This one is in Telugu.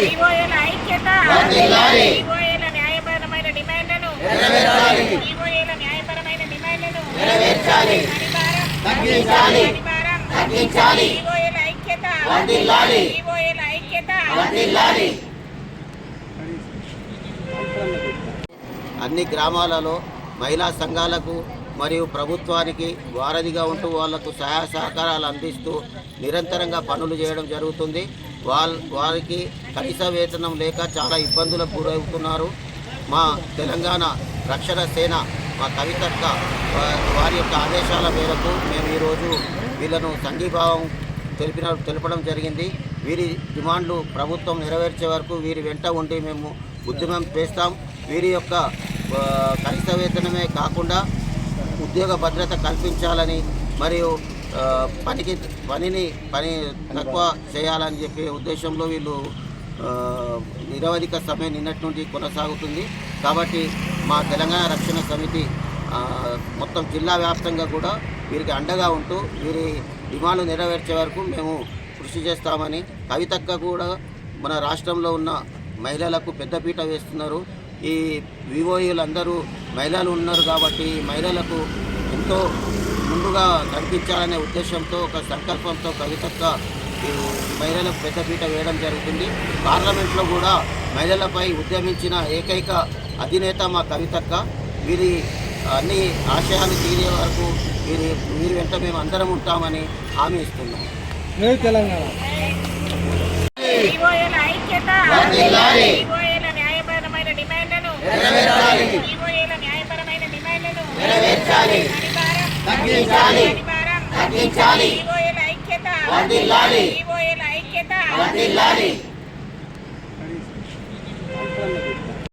ఈవోఏల ఐక్యత ఈవోఏల న్యాయపరమైన డిమాండ్లను ఈవోఏల న్యాయపరమైన డిమాండ్లను తగ్గించాలి ఈవోఏల ఐక్యత ఈవోఏల ఐక్యత. అన్ని గ్రామాలలో మహిళా సంఘాలకు మరియు ప్రభుత్వానికి వారధిగా ఉంటూ వాళ్లకు సహాయ సహకారాలు అందిస్తూ నిరంతరంగా పనులు చేయడం జరుగుతుంది. వారికి కనీస వేతనం లేక చాలా ఇబ్బందులకు గురవుతున్నారు. మా తెలంగాణ రక్షణ సేన మా కవితక్క వారి యొక్క ఆదేశాల మేరకు మేము ఈరోజు వీళ్ళను సంఘీభావం తెలపడం జరిగింది. వీరి డిమాండ్లు ప్రభుత్వం నెరవేర్చే వరకు వీరి వెంట ఉండి మేము ఉద్యమం చేస్తాం. వీరి యొక్క కనీస వేతనమే కాకుండా ఉద్యోగ భద్రత కల్పించాలని మరియు పని తక్కువ చేయాలని చెప్పే ఉద్దేశంలో వీళ్ళు నిరవధిక సమయం నిన్నటి నుండి కొనసాగుతుంది. కాబట్టి మా తెలంగాణ రక్షణ సమితి మొత్తం జిల్లా వ్యాప్తంగా కూడా వీరికి అండగా ఉంటూ వీరి డిమాండ్లు నెరవేర్చే వరకు మేము కృషి చేస్తామని, కవితక్క కూడా మన రాష్ట్రంలో ఉన్న మహిళలకు పెద్దపీట వేస్తున్నారు. ఈ వివోఈలందరూ మహిళలు ఉన్నారు కాబట్టి మహిళలకు ఎంతో ముందుగా కనిపించాలనే ఉద్దేశంతో ఒక సంకల్పంతో కవితక్క మహిళలకు పెద్దపీట వేయడం జరుగుతుంది. పార్లమెంట్లో కూడా మహిళలపై ఉద్యమించిన ఏకైక అధినేత మా కవితక్క. వీరి అన్ని ఆశయాలు తీరే వరకు వీరి వెంట మేము అందరం ఉంటామని హామీ ఇస్తున్నాం. ఈవోఏల ఐక్యత ఈవోఏల న్యాయపరమైన డిమాండ్లను ఈవోఏల న్యాయపరమైన డిమాండ్లను తగ్గించాలి ఈవోఏల ఐక్యత ఈవోఏల ఐక్యత.